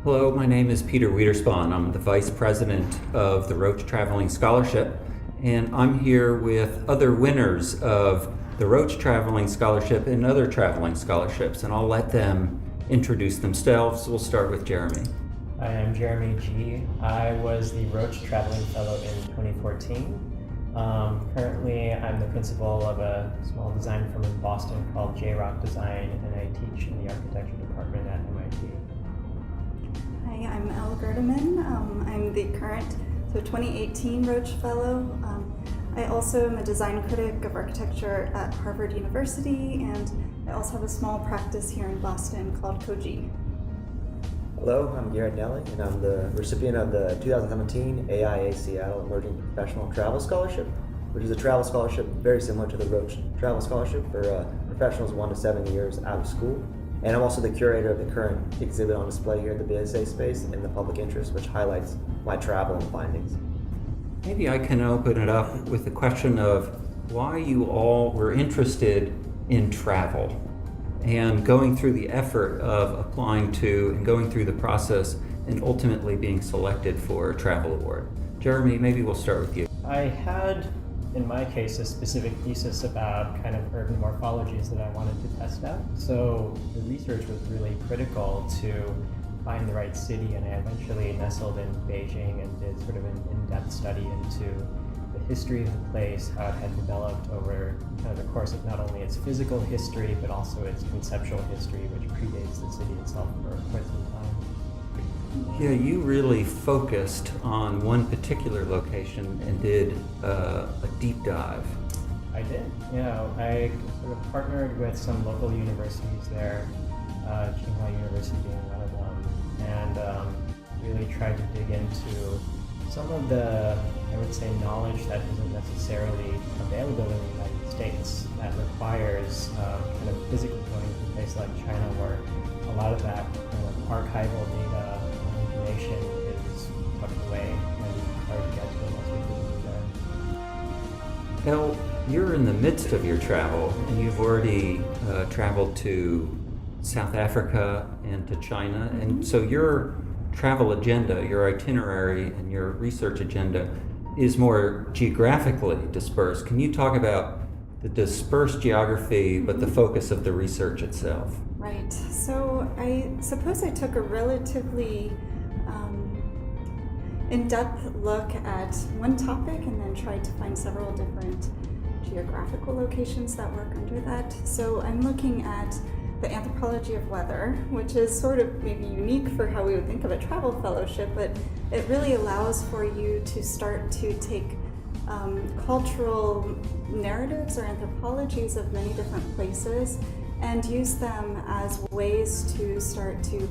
Hello, my name is Peter Wiederspahn. I'm the Vice President of the Rotch Traveling Scholarship, and I'm here with other winners of the Rotch Traveling Scholarship and other traveling scholarships, and I'll let them introduce themselves. We'll start with Jeremy. I am Jeremy G. I was the Rotch Traveling Fellow in 2014. Currently, I'm the principal of a small design firm in Boston called J-Rock Design, and I teach in the architecture department at MIT. Hi, I'm Elle Gerdeman. I'm the current 2018 Rotch Fellow. I also am a design critic of architecture at Harvard University, and I also have a small practice here in Boston called Koji. Hello, I'm Garrett Nelli, and I'm the recipient of the 2017 AIA Seattle Emerging Professional Travel Scholarship, which is a travel scholarship very similar to the Rotch Travel Scholarship for professionals 1 to 7 years out of school. And I'm also the curator of the current exhibit on display here at the BSA space in the public interest, which highlights my travel and findings. Maybe I can open it up with the question of why you all were interested in travel and going through the effort of applying to and going through the process and ultimately being selected for a travel award. Jeremy, maybe we'll start with you. I had, in my case, a specific thesis about kind of urban morphologies that I wanted to test out. So the research was really critical to find the right city, and I eventually nestled in Beijing and did sort of an in-depth study into the history of the place, how it had developed over kind of the course of not only its physical history, but also its conceptual history, which predates the city itself for quite some time. Yeah, you really focused on one particular location and did a deep dive. I did, yeah. I sort of partnered with some local universities there, Tsinghua University being one of them, and really tried to dig into some of the, I would say, knowledge that isn't necessarily available in the United States that requires kind of physically going to a place like China, where a lot of that kind of archival data and information is tucked away and hard to get to unless we visit there. Elle, you're in the midst of your travel, and you've already traveled to South Africa and to China, and so your travel agenda, your itinerary, and your research agenda is more geographically dispersed. Can you talk about the dispersed geography, but the focus of the research itself? Right. So I suppose I took a relatively in-depth look at one topic and then tried to find several different geographical locations that work under that. So I'm looking at the anthropology of weather, which is sort of maybe unique for how we would think of a travel fellowship, but it really allows for you to start to take cultural narratives or anthropologies of many different places and use them as ways to start to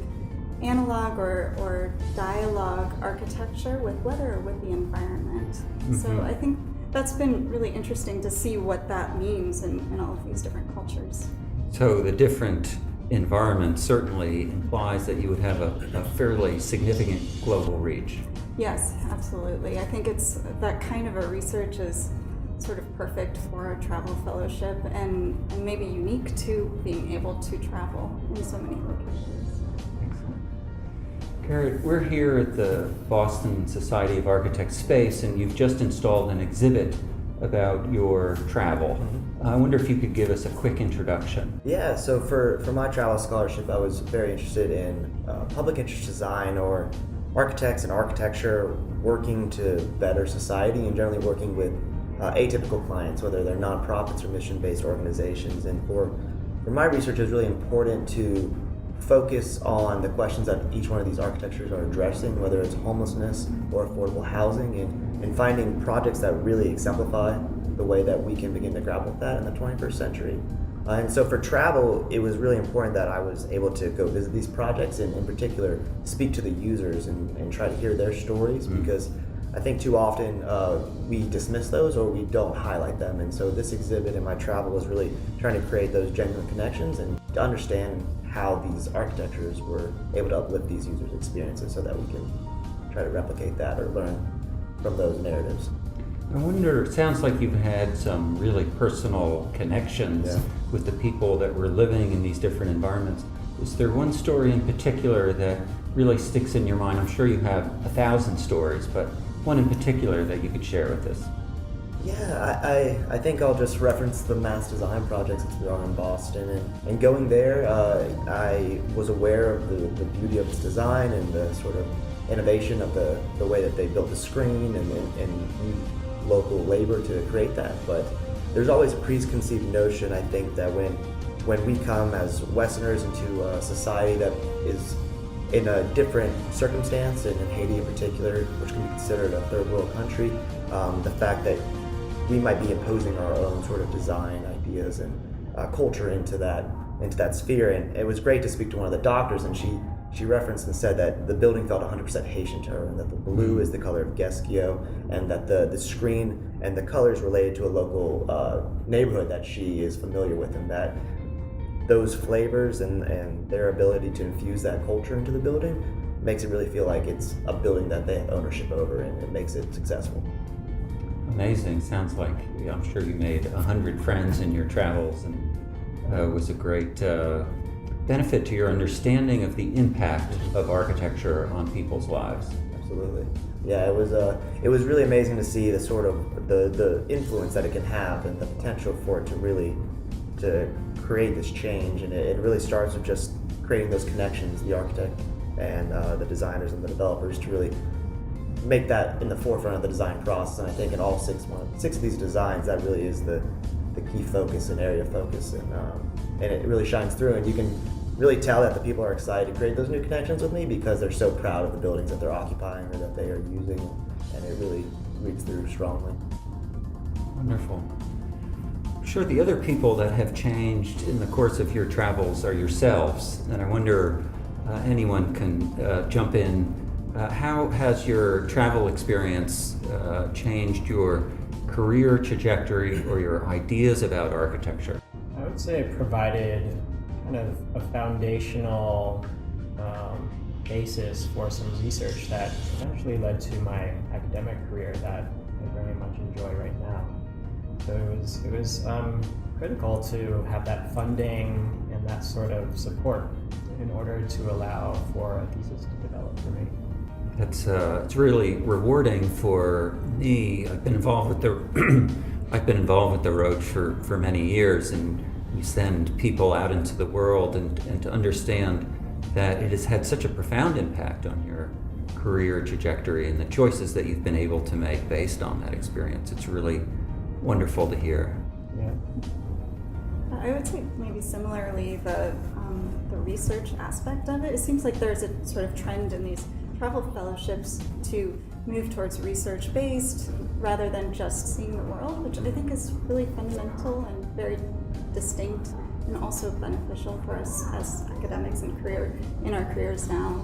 analog or dialogue architecture with weather or with the environment. Mm-hmm. So I think that's been really interesting to see what that means in all of these different cultures. So the different environment certainly implies that you would have a fairly significant global reach. Yes, absolutely. I think it's that kind of a research is sort of perfect for a travel fellowship and maybe unique to being able to travel in so many locations. Excellent. Garrett, we're here at the Boston Society of Architects space, and you've just installed an exhibit about your travel. Mm-hmm. I wonder if you could give us a quick introduction. Yeah, so for my travel scholarship, I was very interested in public interest design, or architects and architecture working to better society, and generally working with atypical clients, whether they're nonprofits or mission-based organizations. And for my research, it was really important to focus on the questions that each one of these architectures are addressing, whether it's homelessness or affordable housing, and finding projects that really exemplify the way that we can begin to grapple with that in the 21st century. And so for travel, it was really important that I was able to go visit these projects and in particular speak to the users and try to hear their stories, because I think too often we dismiss those or we don't highlight them. And so this exhibit in my travel was really trying to create those genuine connections and to understand how these architectures were able to uplift these users' experiences so that we can try to replicate that or learn from those narratives. I wonder, it sounds like you've had some really personal connections Yeah. with the people that were living in these different environments. Is there one story in particular that really sticks in your mind? I'm sure you have 1,000 stories, but one in particular that you could share with us. Yeah, I think I'll just reference the mass design projects that are in Boston. And going there, I was aware of the beauty of its design and the sort of innovation of the way that they built the screen and used local labor to create that. But there's always a preconceived notion, I think, that when we come as Westerners into a society that is in a different circumstance, and in Haiti in particular, which can be considered a third world country, the fact that we might be imposing our own sort of design ideas and culture into that sphere. And it was great to speak to one of the doctors, and she referenced and said that the building felt 100% Haitian to her, and that the blue is the color of Guesquio, and that the screen and the colors related to a local neighborhood that she is familiar with, and that those flavors and their ability to infuse that culture into the building makes it really feel like it's a building that they have ownership over, and it makes it successful. Amazing. Sounds like, I'm sure you made 100 friends in your travels, and was a great benefit to your understanding of the impact of architecture on people's lives. Absolutely. Yeah, it was really amazing to see the sort of the influence that it can have, and the potential for it to create this change. And it really starts with just creating those connections, the architect and the designers and the developers, to really make that in the forefront of the design process. And I think in all six of these designs, that really is the key focus and area of focus, and it really shines through. And you can really tell that the people are excited to create those new connections with me, because they're so proud of the buildings that they're occupying or that they are using, and it really reads through strongly. Wonderful. I'm sure the other people that have changed in the course of your travels are yourselves, and I wonder, anyone can jump in. How has your travel experience changed your career trajectory or your ideas about architecture? I would say it provided kind of a foundational basis for some research that eventually led to my academic career that I very much enjoy right now. So it was critical to have that funding and that sort of support in order to allow for a thesis to develop for me. It's really rewarding for me. I've been involved with the Rotch for many years, and we send people out into the world, and to understand that it has had such a profound impact on your career trajectory and the choices that you've been able to make based on that experience. It's really wonderful to hear. Yeah. I would say maybe similarly the research aspect of it. It seems like there's a sort of trend in these travel fellowships to move towards research-based rather than just seeing the world, which I think is really fundamental and very distinct, and also beneficial for us as academics and in our careers now.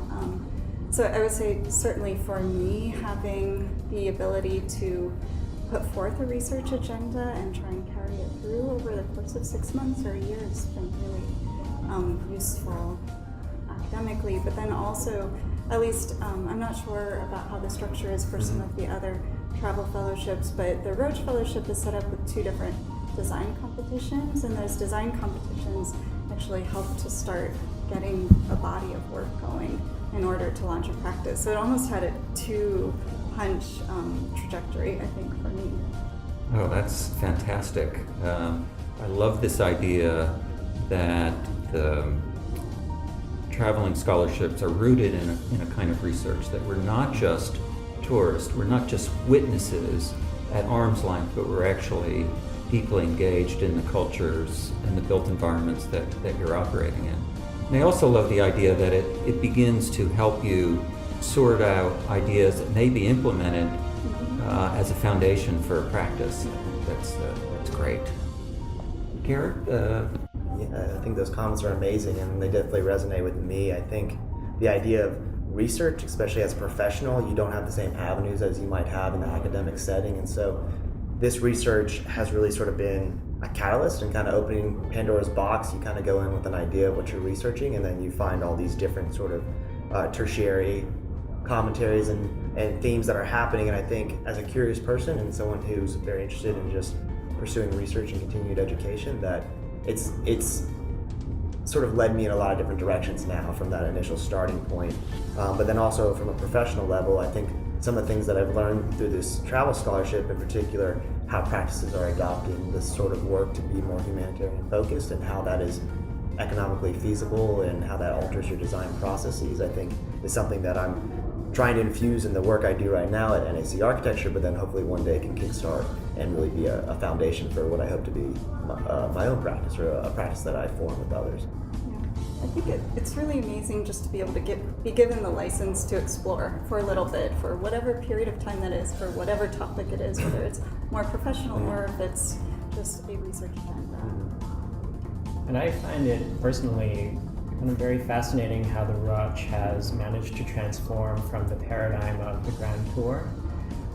So I would say certainly for me, having the ability to put forth a research agenda and try and carry it through over the course of 6 months or a year has been really useful academically, but then also, at least I'm not sure about how the structure is for some of the other travel fellowships, but the Rotch Fellowship is set up with 2 different design competitions, and those design competitions actually help to start getting a body of work going in order to launch a practice. So it almost had a 2-punch trajectory, I think, for me. Oh, that's fantastic. I love this idea that the traveling scholarships are rooted in a kind of research, that we're not just tourists, we're not just witnesses at arm's length, but we're actually deeply engaged in the cultures and the built environments that you're operating in. And I also love the idea that it begins to help you sort out ideas that may be implemented as a foundation for a practice. That's great. Garrett? Yeah, I think those comments are amazing, and they definitely resonate with me. I think the idea of research, especially as a professional, you don't have the same avenues as you might have in the academic setting, and so this research has really sort of been a catalyst and kind of opening Pandora's box. You kind of go in with an idea of what you're researching, and then you find all these different sort of tertiary commentaries and and themes that are happening. And I think as a curious person and someone who's very interested in just pursuing research and continued education, that it's sort of led me in a lot of different directions now from that initial starting point. But then also from a professional level, I think some of the things that I've learned through this travel scholarship, in particular, how practices are adopting this sort of work to be more humanitarian focused, and how that is economically feasible and how that alters your design processes, I think is something that I'm trying to infuse in the work I do right now at NAC Architecture, but then hopefully one day can kickstart and really be a foundation for what I hope to be my own practice, or a practice that I form with others. I think it's really amazing just to be able to be given the license to explore for a little bit, for whatever period of time that is, for whatever topic it is, whether it's more professional or if it's just a research agenda. And I find it personally kind of very fascinating how the Rotch has managed to transform from the paradigm of the Grand Tour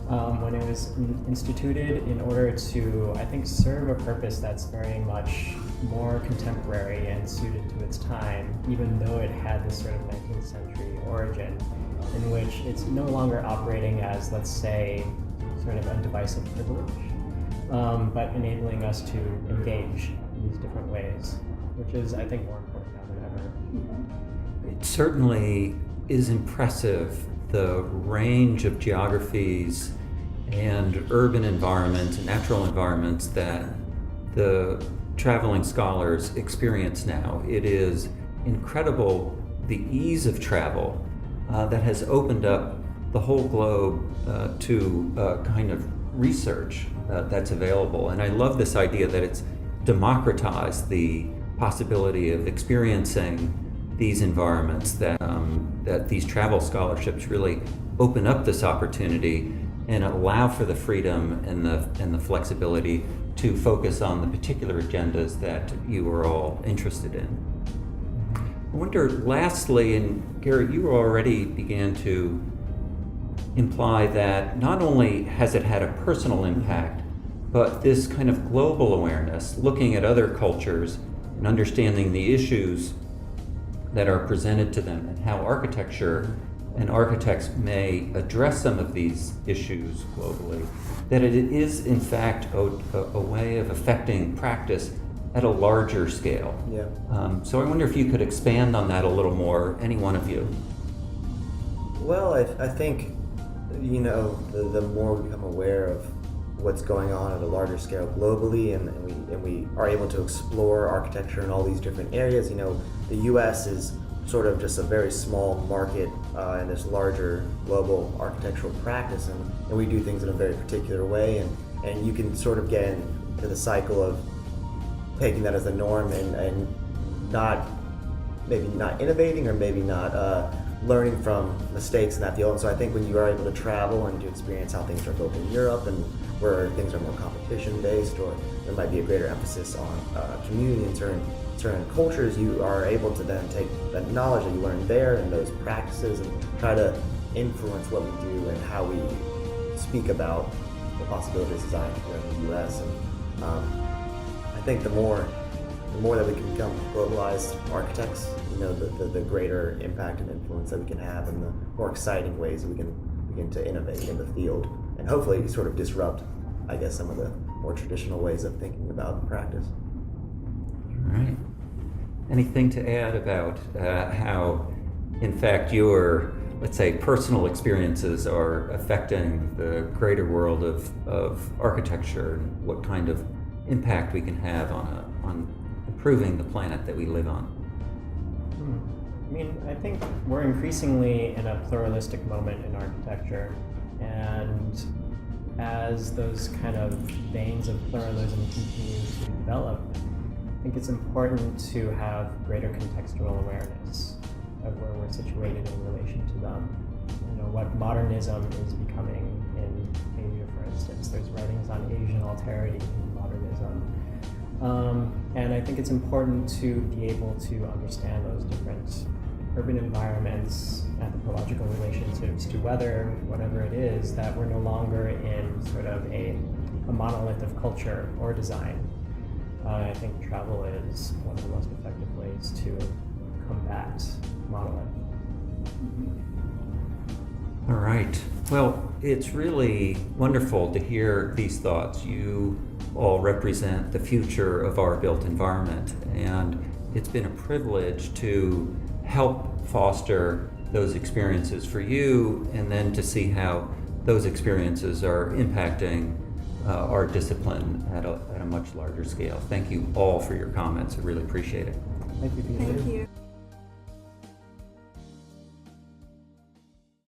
when it was instituted, in order to, I think, serve a purpose that's very much more contemporary and suited to its time, even though it had this sort of 19th century origin, in which it's no longer operating as, let's say, sort of a device of privilege, but enabling us to engage in these different ways, which is, I think, more important now than ever. It certainly is impressive, the range of geographies and urban environments and natural environments that the traveling scholars experience now. It is incredible the ease of travel that has opened up the whole globe to kind of research that's available. And I love this idea that it's democratized the possibility of experiencing these environments, that these travel scholarships really open up this opportunity and allow for the freedom and the flexibility to focus on the particular agendas that you are all interested in. I wonder, lastly, and Garrett, you already began to imply that not only has it had a personal impact, but this kind of global awareness, looking at other cultures and understanding the issues that are presented to them and how architecture and architects may address some of these issues globally, that it is in fact a way of affecting practice at a larger scale. Yeah. So I wonder if you could expand on that a little more, any one of you. Well, I think, the more we become aware of what's going on at a larger scale globally, and we are able to explore architecture in all these different areas. The U.S. is sort of just a very small market in this larger global architectural practice, and we do things in a very particular way, and you can sort of get into the cycle of taking that as the norm and maybe not innovating, or maybe not learning from mistakes in that field. And so I think when you are able to travel and to experience how things are built in Europe, and where things are more competition based, or there might be a greater emphasis on community in certain cultures, you are able to then take that knowledge that you learned there and those practices and try to influence what we do and how we speak about the possibilities of design here in the U.S. And I think the more that we can become globalized architects, the greater impact and influence that we can have, and the more exciting ways that we can begin to innovate in the field, and hopefully sort of disrupt, I guess, some of the more traditional ways of thinking about practice. All right. Anything to add about how, in fact, your, let's say, personal experiences are affecting the greater world of architecture, and what kind of impact we can have on improving the planet that we live on? I think we're increasingly in a pluralistic moment in architecture, and as those kind of veins of pluralism continue to develop, I think it's important to have greater contextual awareness of where we're situated in relation to them. What modernism is becoming in Asia, for instance. There's writings on Asian alterity in modernism. And I think it's important to be able to understand those different urban environments, anthropological relationships to weather whatever it is, that we're no longer in sort of a monolith of culture or design. I think travel is one of the most effective ways to combat monolith. All right. Well, it's really wonderful to hear these thoughts. You all represent the future of our built environment, and it's been a privilege to help foster those experiences for you, and then to see how those experiences are impacting our discipline at a much larger scale. Thank you all for your comments. I really appreciate it. Thank you, Peter. Thank you.